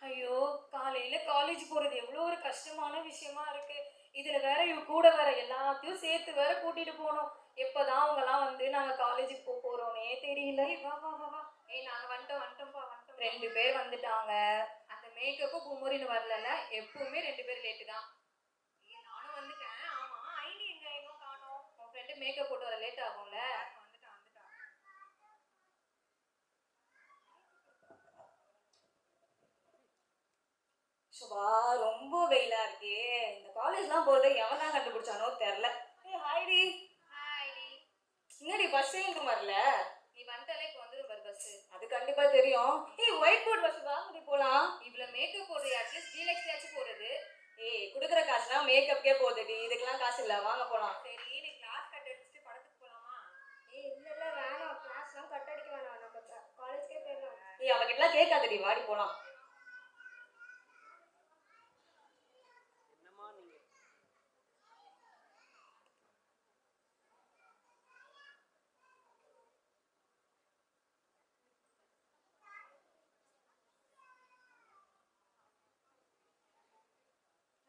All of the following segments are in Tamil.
ஐயோ! காலையில காலேஜ் போறது எவ்வளோ ஒரு கஷ்டமான விஷயமா இருக்கு. இதுல வேற இவ கூட வேற எல்லாத்தையும் சேர்த்து வேற கூட்டிட்டு போணும். எப்பதான் அவங்கலாம் வந்து நாங்க காலேஜுக்கு போறோம்னே தெரியல. ஏய் வா வா வா வா. ஏய் நாங்க வந்துட்டோம்ப்பா வந்துட்டோம். 2 பேர் வந்துட்டாங்க. அந்த மேக்கப்பும் குமுறின்னு வரலல. எப்பவுமே 2 பேர் லேட்டு தான். ஏய் நானும் வந்துட்டேன். ஆமா ஐனி எங்க இன்னும் காணோம். உன் ஃப்ரெண்டு மேக்கப் போட்டு வர லேட் ஆகும்ல. வந்துட்டா வந்துட்டா. சுபா ரொம்ப வெயிலா இருக்கே. இந்த காலேஜ்லாம் போறதை எவன் தான் கண்டுபிடிச்சானோ தெரியல. ஏய் ஹாய்டி. Hi D. என்னடி பஸ்ஸே இன்னும் வரல? நீ வந்துட்டாலே இப்போ வந்துரும் பாரு பஸ். அது கண்டிப்பா தெரியும். ஏய் ஒயிட் போர்ட் பஸ் வாங்கடி போலாம். இவ்வளவு மேக்கப் போடுறது அட்லீஸ்ட் டீலக்ஸ்லயாச்சும் போடுறது. ஏய் குடுக்குற காசுலாம் மேக்கப்கே போகுதுடி. இதுக்கெல்லாம் காசு இல்ல. வாங்க போலாம். சரி நீ கிளாஸ் கட் அடிச்சுட்டு படத்துக்கு போலாமா? ஏய் இல்ல வேணாம், கிளாஸ்லாம் கட் அடிக்க வேணாம், நம்ம காலேஜ்க்கே போயிடலாம். ஏய் அவகிட்டலாம் கேட்காதடி. வாடி போலாம்.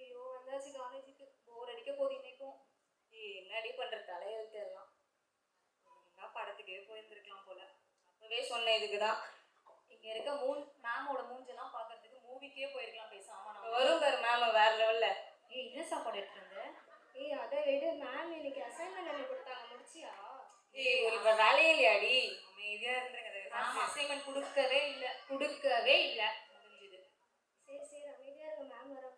ஐயோ வந்தாச்சு காலேஜுக்கு. போர் அடிக்க போகுது இன்னைக்கும். ஏய் என்னடி பண்ற தலையெழுத்து எல்லாம். ஒழுங்கா படத்துக்கே போயிருந்துருக்கலாம் போல. அப்பவே சொன்னேன் இதுக்குதான். இங்க இருக்க மேமோட மூஞ்செல்லாம் பாக்குறதுக்கு மூவிக்கே போயிருக்கலாம் பேசாம. நம்ம வரும் பாரு மேம் வேற லெவல்ல. ஏய் என்ன சாப்பாடு எடுத்துட்டு வந்த? ஏய் அதை விடு, மேம் இன்னைக்கு அசைன்மெண்ட் என்ன கொடுத்தாங்க, முடிச்சியா? ஏய் உங்களுக்கு வேற வேலையே இல்லையாடி? அமைதியா இருந்துருங்க. ஆமா. அசைன்மெண்ட் கொடுக்கவே இல்ல முடிஞ்சது. சரி சரி அமைதியா இருங்க, மேம் வராங்க.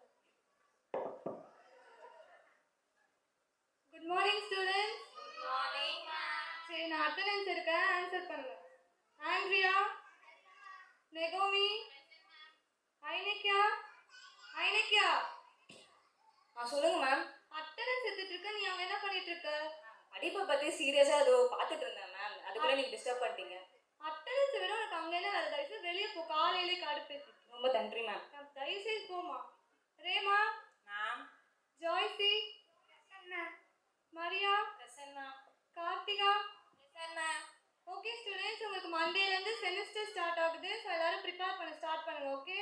Good morning students. Good morning ma'am. சரி நான் அட்டெண்டன்ஸ் எடுக்கேன், ஆன்சர் பண்ணுங்க. ஆண்ட்ரியா, நெகோமி, ஐனிக்கியா, ஐனிக்கியா. சொல்லுங்க மேம். அட்டெண்டன்ஸ் எடுத்துட்டு இருக்க, நீ அங்க என்ன பண்ணிட்டு இருக்க? படிப்பை பத்தி சீரியஸா ஏதோ பாத்துட்டு இருந்தேன் மேம். அதுக்குள்ள நீங்க டிஸ்டர்ப் பண்ணிட்டீங்க. அட்டெண்டன்ஸ் விட உனக்கு அங்க என்ன வேலை? தயவுசெய்து வெளியே போ, காலையிலே கடுப்பேத்தி. ரொம்ப நன்றி மேம். தயவுசெய்து போமா. Rhema, ma'am. Joyce, Maria, Prasanna. Karthika. Prasanna. Okay students, உங்களுக்கு மண்டேல இருந்து செமஸ்டர் ஸ்டார்ட் ஆகுது. ஸோ எல்லாரும் ப்ரிப்பேர் பண்ண ஸ்டார்ட் பண்ணுங்க. ஓகே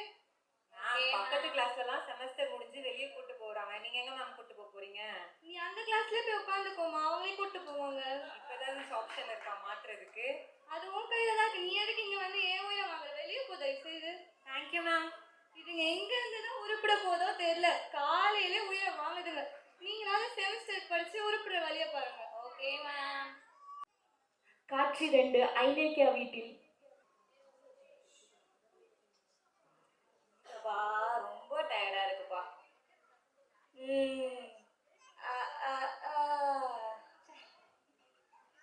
மேம் பக்கத்து கிளாஸ்ல எல்லாம் செமஸ்டர் முடிஞ்சு வெளியே கூட்டு போறாங்க. நீங்க எங்க மேம் கூட்டு போறீங்க? நீ அந்த கிளாஸ்லயே போய் உட்காந்துக்கோமா, அவங்களே கூட்டு போவாங்க. இப்பதான் ஆப்ஷன் இருக்கா மாத்துறதுக்கு? அது உன் கையில தான் இருக்கு. நீ எதுக்கு இங்க வந்து ஏன் உயிரை வாங்குற? வெளியே போ தயவுசெய்து. Thank you ma'am. இதுங்க எங்க இருந்துதான் உருப்பிட போதோ தெரியல. காலையிலே உயிரை வாங்குதுங்க. நீங்களாவது செமஸ்டர் படிச்சு உருப்பிட வழிய பாருங்க. Okay ma'am. காட்சி 2 ஐலேக்கியா வீட்டில். அப்பா ரொம்ப டயர்டா இருக்குப்பா.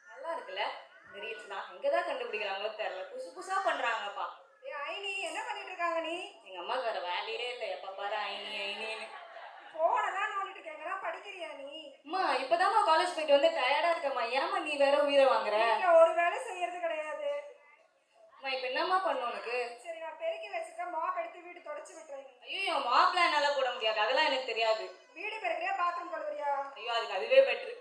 நல்லா இருக்குல்ல இந்த ரீல்ஸ்லாம். எங்கதான் கண்டுபிடிக்கிறாங்களோ தெரியல. புதுசு புதுசா பண்றாங்கப்பா. ஏய் ஐனி என்ன பண்ணிட்டு இருக்காங்க நீ? எங்க அம்மாவுக்கு வேற வேலையே இல்லை. எப்ப பாரு ஐனி ஐனின்னு. போனதான் நோண்டிட்டு இருக்கேங்க, படிக்கிறியா நீ? அம்மா இப்பதாம்மா காலேஜ் போயிட்டு வந்து டயர்டா இருக்கம்மா. ஏமா நீ வேற உயிரை வாங்குற? வீட்ல ஒரு வேலை செய்யறது கிடையாது. அம்மா இப்ப என்னம்மா பண்ணும் உனக்கு? சரி நான் பெருக்கி வச்சுக்க, மாப் எடுத்து வீடு தொடச்சு விட்டுறேன். ஐயோ மாப்பிள்ள என்னால போட முடியாது. அதெல்லாம் எனக்கு தெரியாது. வீடு பெருக்கிறியா பாத்ரூம் கழுவுறியா? ஐயோ அதுக்கு அதுவே பெட்ரு.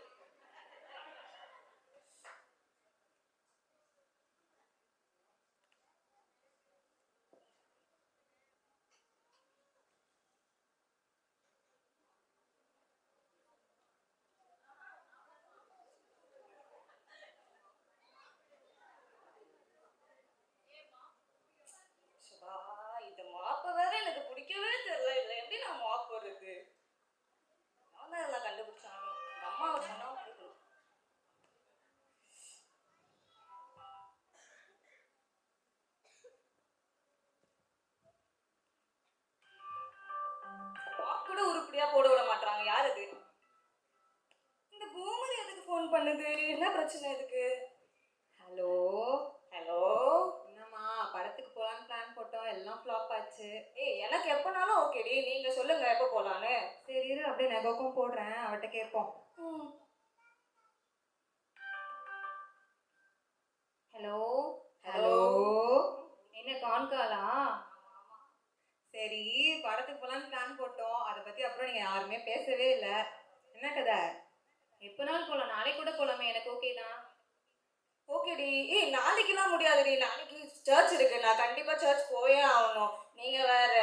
இந்த மாப்ப வேற எனக்கு பிடிக்கவே தெரியல. இதுல எப்படி நான் மாப் போடுறது? நான் தான் எல்லாம் கண்டுபிடிச்சானோ. எங்க அம்மாவை சொன்னா பிடிக்கணும். மாப் கூட உருப்படியா போட விட மாட்டாங்க. யார் அது? இந்த பூமர் எதுக்கு ஃபோன் பண்ணுது? என்ன பிரச்சனை இதுக்கு? Hello hello. என்னம்மா படத்துக்கு போலான்னு பிளான் போட்டோம், எல்லாம் ஃப்ளாப் ஆச்சு. ஏய் எனக்கு எப்பனாலும் ஓகேடி. நீங்க சொல்லுங்க எப்போ போலான்னு. சரி இரு அப்படியே நெகோக்கும் போடுறேன், அவட்ட கேட்போம். Hello hello. என்ன கான்காலா? சரி, படத்துக்கு போலான்னு பிளான் போட்டோம். அதை பத்தி அப்புறம் நீங்க யாருமே பேசவே இல்ல. என்ன கதை? எப்பனாலும் போலாம், நாளைக்கு கூட போலாமே, எனக்கு ஓகே தான். ஓகேடி. நாளைக்கெல்லாம் முடியாதுடி. நாளைக்கு சர்ச் இருக்கு. நான் கண்டிப்பா சர்ச் போயே ஆகணும். நீங்க வேற.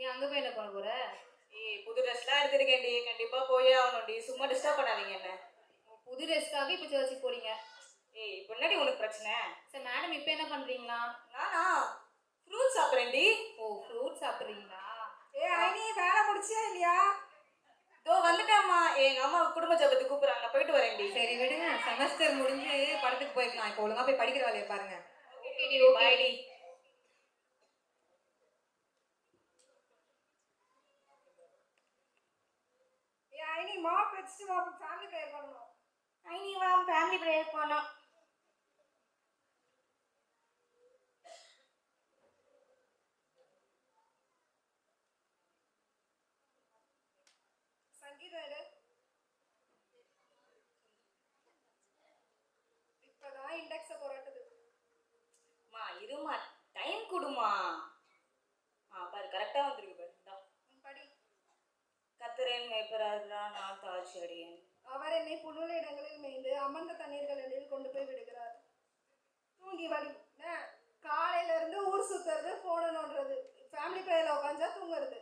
ஏன் அங்க போய் என்ன பண்ண போற? புது ட்ரெஸ்லாம் எடுத்திருக்கேன்டி. கண்டிப்பா போயே ஆகணும்டி. சும்மா டிஸ்டர்ப் பண்ணாதீங்க என்ன. புது ட்ரெஸ்க்காக இப்ப சர்ச்சுக்கு போறீங்க? இப்போ என்னடி உனக்கு பிரச்சனை? சரி மேடம், இப்ப என்ன பண்றீங்களா? நானா ஃப்ரூட் சாப்பிட்றேன்டி. ஓ, ஃப்ரூட் சாப்பிடுறீங்களா? ஐனி வேலை முடிச்சியா இல்லையா? இதோ வந்துட்டேம்மா. எங்க அம்மா குடும்ப ஜபத்துக்கு கூப்பிடுறாங்க. நான் போயிட்டு வரேன்டி. சரி விடுங்க, செமஸ்டர் முடிஞ்சு படத்துக்கு போய்க்கலாம். இப்போ ஒழுங்கா போய் படிக்கிற வேலையை பாருங்க. ஓகேடி, ஓகேடி. ஐனி மாப் வச்சுட்டு வா, ஃபேமிலி ப்ரேயர் பண்ணணும். ஐனி வா, ஃபேமிலி ப்ரேயர் பண்ணோம். சங்கீதம் எடு. இப்பதான் இண்டெக்ஸ புரட்டுது. மா இருமா, டைம் கொடுமா. பாரு கரெக்டா வந்திருக்கு பாரு. படி. கர்த்தரேன் மேய்ப்பராகிறார், நான் தாழ்ச்சி அடையேன். அவர் என்னை புல்லுள்ள இடங்களில் மேய்ந்து அமர்ந்த தண்ணீர்களில் கொண்டு போய் விடுகிறார். தூங்கி வலி காலையில இருந்து ஊர் சுத்துறது, போன நோண்டுறது, ஃபேமிலி ப்ரேயர்ல உட்காந்தா தூங்குறது.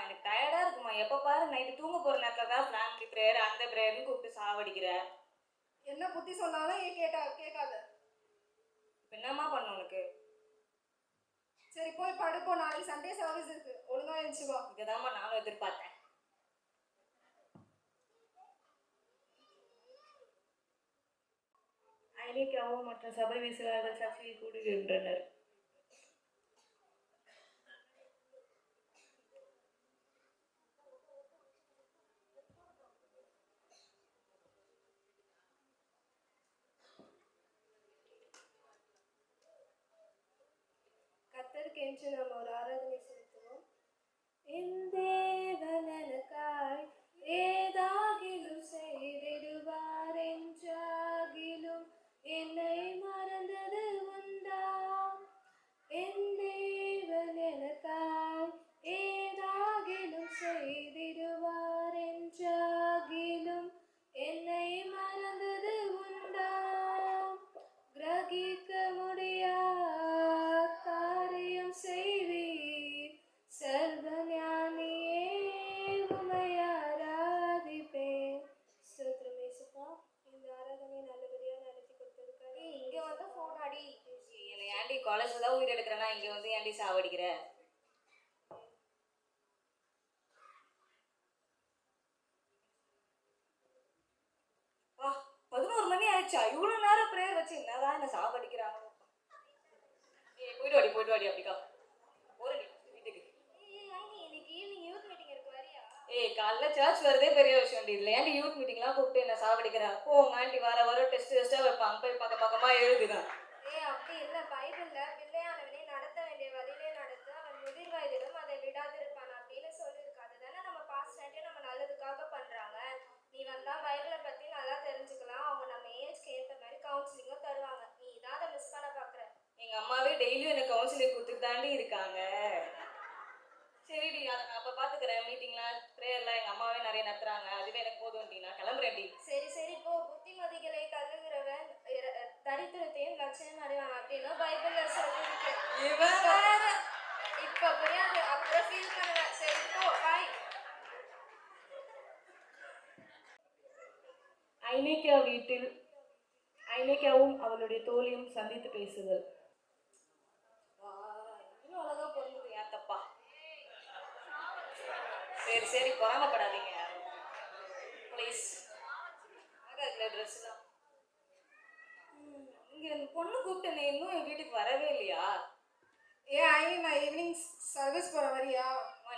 எனக்கு டயர்டா இருக்குமா. எப்ப பாரு நைட்டு தூங்க போற நேரத்துல தான் ஃபேமிலி ப்ரேயர் அந்த ப்ரேயர்னு கூப்பிட்டு சாவடிக்கிற. என்ன புத்தி சொன்னாலும் கேட்காத. என்னம்மா பண்ண உனக்கு? சரி போய் படுப்போம். நாளைக்கு சண்டே சர்வீஸ் இருக்கு. ஒழுங்கா எழுந்துச்சு வா. இதுதாம்மா நானும் எதிர்பார்த்தேன். ஐனிக்காவும் மற்ற சபை விசுவாசிகள் சர்ச்சையில் கூடுகின்றனர். கர்த்தருக்கென்று நாம் ஒரு ஆராதனை செலுத்துவோம். என் தேவன் எனக்காய் ஏதாகிலும் செய்திடுவார் என்றாகிலும் என்னை மறந்தது உண்டா? என் தேவன் எனக்காய் ஏதாகிலும் செய்திடுவார் என்றாகிலும் என்னை மறந்தது உண்டா? கிரகிக்க முடியா காரியம் செய்வீர் சர்வஞானியே, உம்மை ஆராதிப்பேன். ஸ்தோத்திரம் இயேசுப்பா. இந்த ஆராதனை நல்லபடியா நடத்தி கொடுத்ததுக்காக. இங்க வந்து போன் அடி. என்னை ஏன்டி காலேஜ்ல தான் உயிர் எடுக்கிறேன்னா இங்க வந்து ஏன்டி சாவடிக்கிற? 11 மணி ஆயிடுச்சா? இவ்வளவு நேரம் ப்ரேயர் வச்சு என்னதான் என்ன சாவடிக்கிறாங்க. போயிட்டு வாடி அப்படிக்கா. போறேன் வீட்டுக்கு. இன்னைக்கு ஈவினிங் யூத் மீட்டிங் இருக்கு, வரியா? காலைல சர்ச் வரதே பெரிய விஷயம். இதுல ஏன்டி யூத் மீட்டிங்லாம் கூப்பிட்டு என்ன சாவடிக்கிறா? போங்க ஆண்டி, வர டெஸ்டா வைப்பாங்க. போய் பக்கமா எழுதுதான். அப்படி இல்ல. பைபிள்ல பிள்ளையானவனை நடத்த வேண்டிய வழியிலே நடத்து, அவன் முதிர் வயதிலும் அதை விடாதிருப்பான் அப்படின்னு சொல்லியிருக்கு. அதுதானே நம்ம பாஸ்டர்ட்டே நம்ம நல்லதுக்காக பண்றாங்க. நீ வந்தா பைபிளை பத்தி நல்லா தெரிஞ்சுக்கலாம். அவங்க நம்ம ஏஜ்க்கு ஏற்ற மாதிரி கவுன்சிலிங்கும் தருவாங்க. நீ இதான் அதை மிஸ் பண்ண பாக்குற. எங்க அம்மாவே டெய்லியும் எனக்கு கவுன்சிலிங் கொடுத்துட்டு தாண்டி இருக்காங்க. சரிடி, அதை நான் அப்ப பாத்துக்கிறேன். மீட்டிங்லாம் ப்ரேயர்லாம் எங்க அம்மாவே நிறைய நடத்துறாங்க. அதுவே எனக்கு போதும்டி. நான் கிளம்புறேன்டி. சரி போ. புத்திமதிகளை தள்ளுகிறவன் தரித்திரத்தையும் லட்சணம் அடைவான் அப்படின்னு பைபிள்ல சொல்லிருக்கு. இப்ப புரியாது, அப்புறம் ஃபீல் பண்ணுவேன். சரி போ, பாய். ஐனேக்கியா வீட்டில் ஐனேக்கியாவும் அவளுடைய தோழியும் சந்தித்து பேசுதல். இன்னும் அழகா பொருந்தது. ஏன் தப்பா? சரி பொறாமப்படாதீங்க ப்ளீஸ். அதுல ட்ரெஸ்லாம் இங்க பொண்ணு கூப்பிட்டேன், இன்னும் என் வீட்டுக்கு வரவே இல்லையா? நான் ஈவினிங் சர்வீஸ் போற வரியா?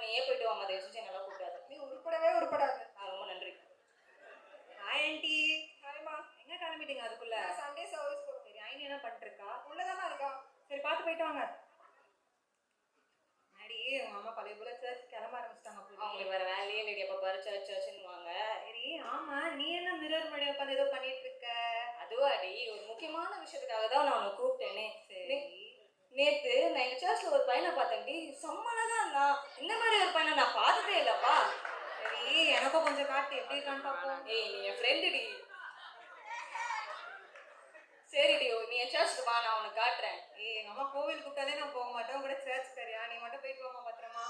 நீயே போயிட்டு வாமா. அதை வச்சு நல்லா கூப்பிடாது. நீ உருப்படாது. ரொம்ப நன்றி. Hi aunty. ஹாய்மா. எங்க கிளம்பிட்டீங்க அதுக்குள்ள? சண்டே சர்வீஸ் போறோம். சரி, ஐனி என்ன பண்ணிட்டு இருக்கா? உள்ளதாமா இருக்கா. சரி, பார்த்து போயிட்டு வாங்க. அடி, உங்க அம்மா பழைய போல சர்ச் கிளம்ப ஆரம்பிச்சிட்டாங்க. அவங்களுக்கு வேற வேலையே இல்லை. எப்ப பாரு சர்ச்சுன்னுவாங்க. சரி, ஆமா, நீ என்ன மிரர் முன்னாடி உட்காந்து ஏதோ பண்ணிட்டு இருக்க? அதுவாடி, ஒரு முக்கியமான விஷயத்துக்காக தான் நான் உன்னை கூப்பிட்டேனே. சரி, நேத்து நான் எங்க சர்ச்ல ஒரு பையனை பார்த்தேன்டி, செம்மனா தான் இருந்தான். இந்த மாதிரி ஒரு பையனை நான் பார்த்ததே இல்லப்பா. சரி எனக்கும் கொஞ்சம் காட்டு எப்படி இருக்கான்னு பார்ப்போம். ஏய் நீ என் ஃப்ரெண்டுடி. சரிடி நீ என் சர்ச்சுக்கு வா, நான் உனக்கு காட்டுறேன். எங்க அம்மா கோவில் கூப்பிட்டாலே நான் போக மாட்டேன். உங்க கூட சர்ச் கறியா நீ மட்டும் போயிட்டு வாமா பத்திரமா.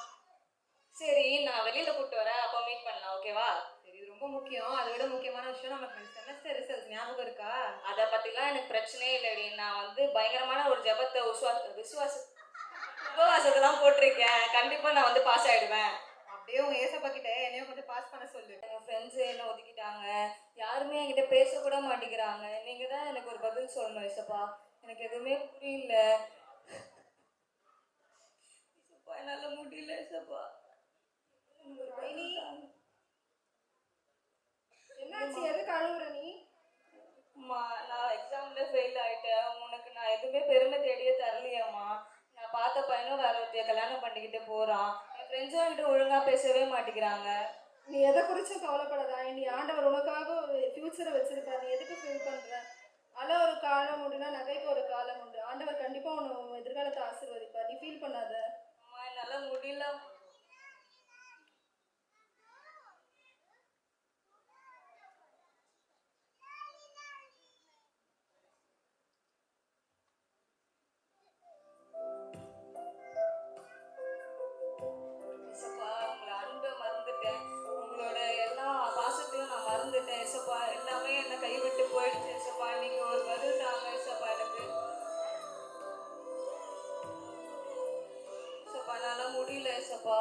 சரி நான் வெளியில கூப்பிட்டு வரேன், அப்போ மீட் பண்ணலாம், ஓகேவா? சரி இது ரொம்ப முக்கியம். அதை விட முக்கியமான விஷயம் நமக்கு செமஸ்டர் ரிசல்ட் ஞாபகம் இருக்கா? அதை பத்திலாம் எனக்கு பிரச்சனையே இல்லடி. நான் வந்து பயங்கரமான ஒரு ஜெபத்தை உபவாசத்தெல்லாம் போட்டிருக்கேன். கண்டிப்பா நான் வந்து பாஸ் ஆயிடுவேன். அப்படியே உங்க ஏசப்பா கிட்ட என்னையும் கொஞ்சம் பாஸ் பண்ண சொல்லு. என் ஃப்ரெண்ட்ஸு என்ன ஒதுக்கிட்டாங்க, யாருமே என்கிட்ட பேசக்கூட மாட்டேங்கிறாங்க. நீங்கள் தான் எனக்கு ஒரு பதில் சொல்லணும் ஏசப்பா. எனக்கு எதுவுமே புரியல ஏசப்பா, என்னால் முடியல ஏசப்பா. எனக்கு ஒரு பதில் தாங்க. என்னாச்சு? எதுக்கு அழுகுற நீ? அம்மா நான் எக்ஸாமில் ஃபெயில் ஆகிட்டேன். உனக்கு நான் எதுவுமே பெருமை தேடியே தரலையம்மா. நான் பார்த்த பையனும் வேற ஒருத்தைய கல்யாணம் பண்ணிக்கிட்டு போகிறான். என் ஃப்ரெண்ட்ஸும் என்கிட்ட ஒழுங்காக பேசவே மாட்டேங்கிறாங்க. நீ எதை குறிச்சும் கவலைப்படாதா. நீ ஆண்டவர் உனக்காக ஒரு ஃபியூச்சரை வச்சிருக்காரு. நீ எதுக்கு ஃபீல் பண்ற? அல ஒரு காலம் உண்டுனா நகைக்கு ஒரு காலம் உண்டு. ஆண்டவர் கண்டிப்பா உன் எதிர்காலத்தை ஆசீர்வதிப்பார். நீ ஃபீல் பண்ணாத. அம்மா என்னால் முடியல. ஏசப்பா உங்களை அன்பை மறந்துட்டேன். உங்களோட எல்லா பாசத்தையும் நான் மறந்துட்டேன் ஏசப்பா. எல்லாமே என்னை கைவிட்டு போயிடுச்சு ஏசப்பா. நீங்கள் ஒரு பதில் தாங்க ஏசப்பா எனக்கு. ஏசப்பா என்னால் முடியல ஏசப்பா.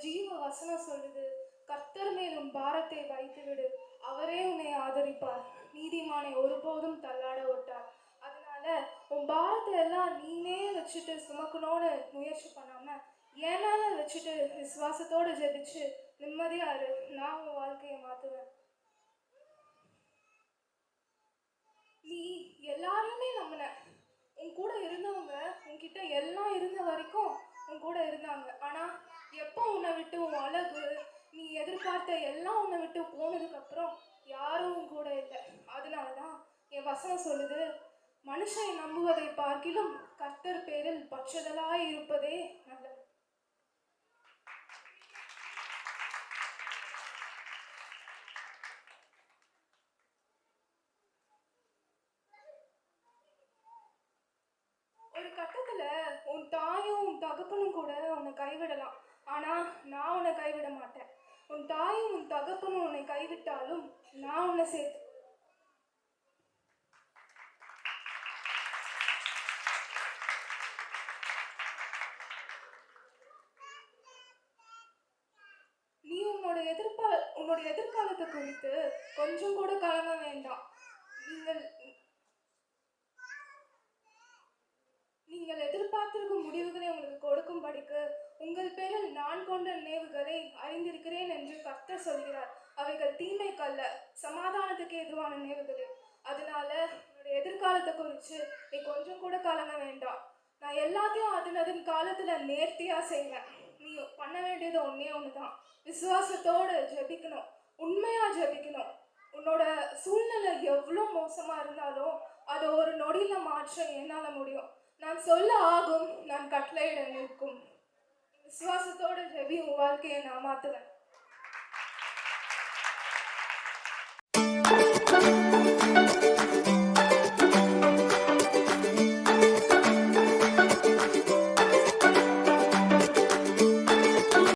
ஜீவ வசனம் சொல்லுது, கர்த்தர் மேல் உன் பாரத்தை வைத்து விடு, அவரே உன்னை ஆதரிப்பார், நீதிமானை ஒருபோதும் தள்ளாட விட்டார். அதனால உன் பாரத்தை எல்லாம் நீனே வச்சுட்டு சுமக்கணும்னு முயற்சி பண்ணாம என் மேல வச்சுட்டு விசுவாசத்தோட ஜெபிச்சு நிம்மதியா இரு. நான் உன் வாழ்க்கையை மாத்துவேன். நீ எல்லாரையுமே நம்பின, உன் கூட இருந்தவங்க உன்கிட்ட எல்லாம் இருந்த வரைக்கும் உன் கூட இருந்தாங்க. ஆனா எப்போ உன்னை விட்டு உன் அழகு, நீ எதிர்பார்த்த எல்லாம் உன்னை விட்டு போனதுக்கு அப்புறம் யாரும் உன் கூட இல்லை. அதனாலதான் என் வசனம் சொல்லுது, மனுஷனை நம்புவதை பார்க்கிலும் கர்த்தர் பேரில் பற்றுதலாய் இருப்பதே நல்லது. ஒரு கட்டத்துல உன் தாயும் உன் தகப்பனும் கூட உன்னை கைவிடலாம், ஆனா நான் உன்னை கைவிட மாட்டேன். உன் தாயும் உன் தகப்பனும் உன்னை கைவிட்டாலும் நான் உன்னை சேர்த்து. நீ உன்னோட எதிர்காலத்தை குறித்து கொஞ்சம் கூட கலங்க வேண்டாம். நீங்கள் எதிர்பார்த்திருக்கும் முடிவுகளை உங்களுக்கு கொடுக்கும்படிக்கு உங்கள் பேரில் நான் கொண்ட நினைவுகளை அறிந்திருக்கிறேன் என்று கர்த்தர் சொல்கிறார். அவைகள் தீமைக்கல்ல, சமாதானத்துக்கு எதுவான நினைவுகளே. அதனால உன்னுடைய எதிர்காலத்தை குறித்து நீ கொஞ்சம் கூட கலங்க வேண்டாம். நான் எல்லாத்தையும் அதன் காலத்துல நேர்த்தியா செய்வேன். நீ பண்ண வேண்டியது ஒன்னே ஒண்ணுதான், விசுவாசத்தோட ஜெபிக்கணும், உண்மையா ஜெபிக்கணும். உன்னோட சூழ்நிலை எவ்வளோ மோசமா இருந்தாலும் அதை ஒரு நொடியில மாற்ற என்னால முடியும். நான் சொல்ல ஆகும், நான் கட்டளையிட நிற்கும். விசுவாசத்தோட ஜெபி, உன் வாழ்க்கையை நான் மாத்துவேன்.